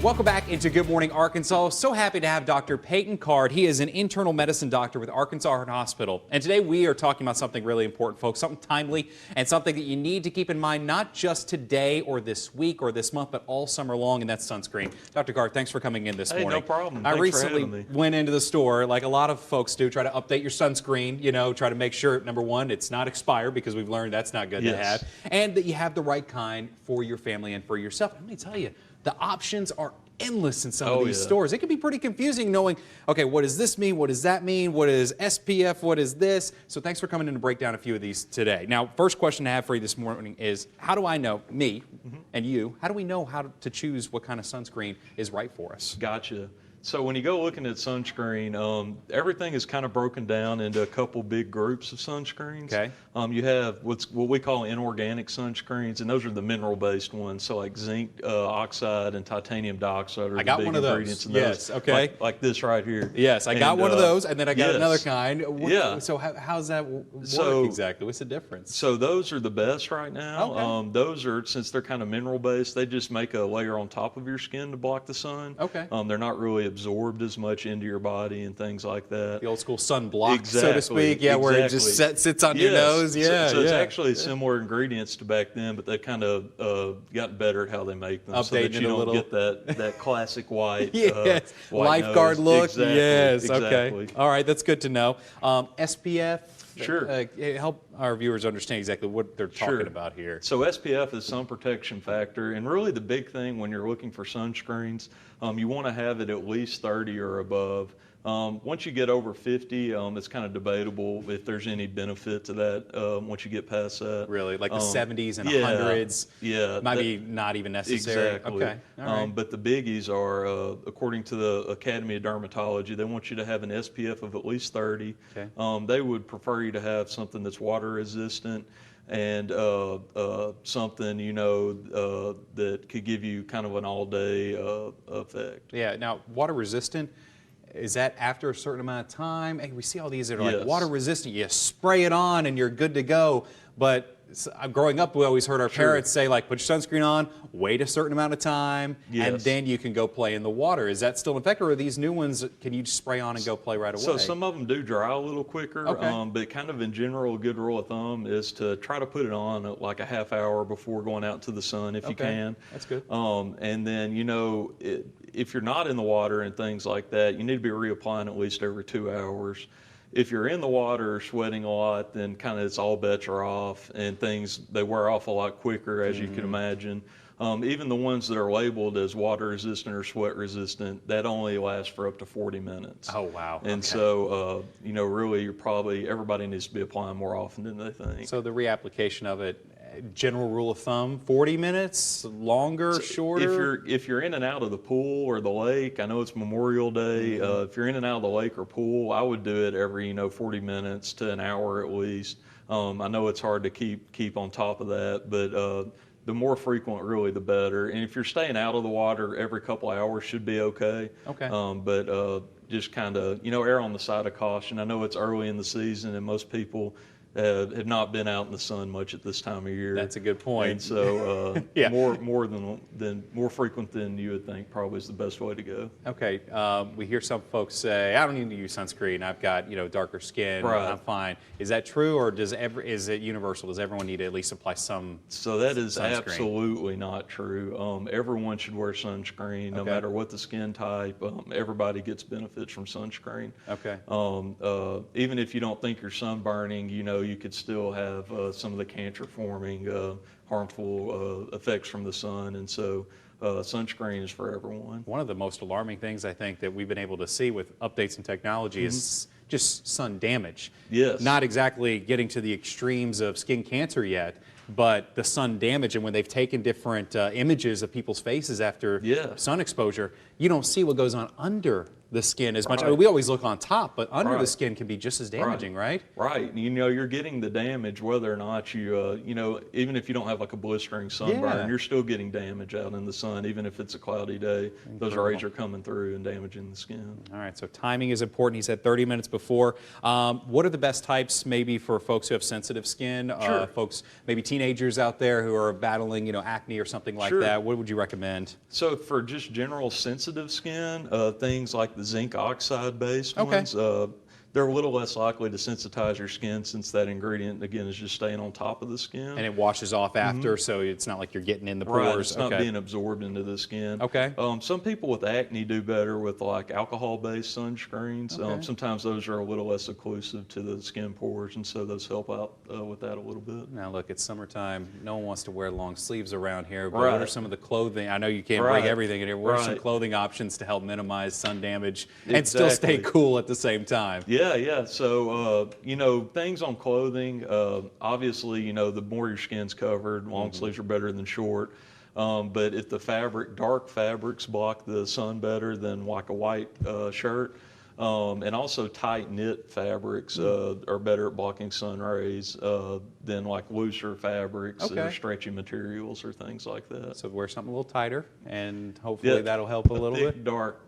Welcome back into Good Morning Arkansas. So happy to have Dr. Peyton Card. He is an internal medicine doctor with Arkansas Heart Hospital. And today we are talking about something really important, folks, something timely and something that you need to keep in mind, not just today or this week or this month, but all summer long, and that's sunscreen. Dr. Card, thanks for coming in this morning. No problem. I Thanks for recently having me. went into the store, like a lot of folks do, try to update your sunscreen, you know, try to make sure, number one, it's not expired, because we've learned that's not good to have, and that you have the right kind for your family and for yourself. Let me tell you, the options are endless in some of these stores. It can be pretty confusing knowing, okay, what does this mean? What does that mean? What is SPF? What is this? So thanks for coming in to break down a few of these today. Now, first question I have for you this morning is, how do I know, me and you, how do we know how to choose what kind of sunscreen is right for us? Gotcha. So when you go looking at sunscreen, everything is kind of broken down into a couple big groups of sunscreens. Okay. You have what we call inorganic sunscreens, and those are the mineral-based ones. So like zinc oxide and titanium dioxide are the big ingredients in those. Yes, okay. Like this right here. Yes, I got one of those, and then I got another kind. Yeah. So how's that work exactly? What's the difference? So those are the best right now. Okay. Those are, since they're kind of mineral-based, they just make a layer on top of your skin to block the sun. Okay. They're not really absorbed as much into your body and things like that. The old school sunblock, so to speak, where it just sits on your nose. Yeah, so it's actually similar ingredients to back then, but they kind of gotten better at how they make them, so that you don't get that classic white, white lifeguard nose. look. Exactly. Yes, Exactly. okay. All right, that's good to know. SPF. Sure. Help our viewers understand exactly what they're talking about here. So SPF is sun protection factor, and really the big thing when you're looking for sunscreens, you want to have it at least 30 or above. Once you get over 50, it's kind of debatable if there's any benefit to that once you get past that. Really? Like the 70s and 100s? Yeah. Might be not even necessary? Exactly. Okay. All right. But the biggies are, according to the Academy of Dermatology, they want you to have an SPF of at least 30. Okay. They would prefer you to have something that's water resistant and something, you know, that could give you kind of an all-day effect. Yeah. Now, water resistant, is that after a certain amount of time? Hey, we see all these that are like water resistant. You spray it on and you're good to go. But growing up, we always heard our parents say, like, put your sunscreen on, wait a certain amount of time, and then you can go play in the water. Is that still in effect, or are these new ones, can you just spray on and go play right away? So some of them do dry a little quicker, but kind of in general, a good rule of thumb is to try to put it on at like a half hour before going out to the sun if you can. That's good. And then, you know, if you're not in the water and things like that, you need to be reapplying at least every 2 hours. If you're in the water sweating a lot, then kind of it's all bets are off, and things, they wear off a lot quicker, as you can imagine. Even the ones that are labeled as water resistant or sweat resistant, that only lasts for up to 40 minutes. Oh, wow. And so, you know, really, everybody needs to be applying more often than they think. So the reapplication of it, general rule of thumb, 40 minutes, longer, shorter? If you're in and out of the pool or the lake, I know it's Memorial Day. If you're in and out of the lake or pool, I would do it every 40 minutes to an hour at least. I know it's hard to keep on top of that, but the more frequent, really, the better. And if you're staying out of the water, every couple hours should be okay. Okay. But just kind of err on the side of caution. I know it's early in the season, and most people have not been out in the sun much at this time of year. That's a good point. And so more frequent than you would think probably is the best way to go. Okay, we hear some folks say, I don't need to use sunscreen, I've got darker skin, I'm fine. Is that true, or is it universal? Does everyone need to at least apply some So that is sunscreen? Absolutely not true. Everyone should wear sunscreen, no matter what the skin type. Everybody gets benefits from sunscreen. Okay. Even if you don't think you're sunburning, you could still have some of the cancer-forming, harmful effects from the sun, and so sunscreen is for everyone. One of the most alarming things I think that we've been able to see with updates in technology is just sun damage. Yes. Not exactly getting to the extremes of skin cancer yet, but the sun damage, and when they've taken different images of people's faces after sun exposure, you don't see what goes on under the skin as much. I Right. mean, we always look on top, but under the Right. skin can be just as damaging, right? Right. You know, you're getting the damage whether or not you know, even if you don't have like a blistering sunburn, Yeah. you're still getting damage out in the sun, even if it's a cloudy day. Those rays are coming through and damaging the skin. All right, so timing is important. He said 30 minutes before. What are the best types maybe for folks who have sensitive skin? Sure. Folks, maybe teenagers out there who are battling, acne or something like Sure. that. What would you recommend? So for just general sensitive skin, things like the zinc oxide based Okay. ones, they're a little less likely to sensitize your skin since that ingredient, again, is just staying on top of the skin. And it washes off after, so it's not like you're getting in the Right, pores. it's not being absorbed into the skin. Okay. Some people with acne do better with like alcohol-based sunscreens. Okay. Sometimes those are a little less occlusive to the skin pores, and so those help out with that a little bit. Now look, it's summertime. No one wants to wear long sleeves around here. But what are Right. some of the clothing? I know you can't bring Right. everything in here. What are some Right. clothing options to help minimize sun damage and still stay Exactly. cool at the same time? Yeah. So, things on clothing, obviously, the more your skin's covered, long sleeves are better than short. But if the dark fabrics block the sun better than like a white shirt, and also tight knit fabrics are better at blocking sun rays than like looser fabrics or Okay. stretchy materials or things like that. So wear something a little tighter, and hopefully Yeah, that'll help a little thick, bit. dark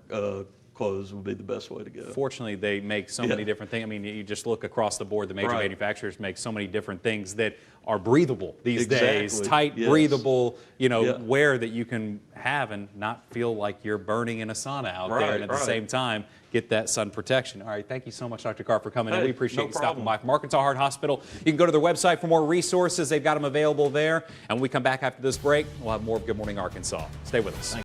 clothes would be the best way to go. Fortunately, they make so many different things. I mean, you just look across the board, the major Right. manufacturers make so many different things that are breathable these days. Exactly. Tight, Yes. breathable, Yeah. wear that you can have and not feel like you're burning in a sauna out there. Right, And at the right. same time, get that sun protection. All right, thank you so much, Dr. Carr, for coming in. Hey, We appreciate no you stopping problem. by from Arkansas Heart Hospital. You can go to their website for more resources. They've got them available there. And when we come back after this break, we'll have more of Good Morning Arkansas. Stay with us.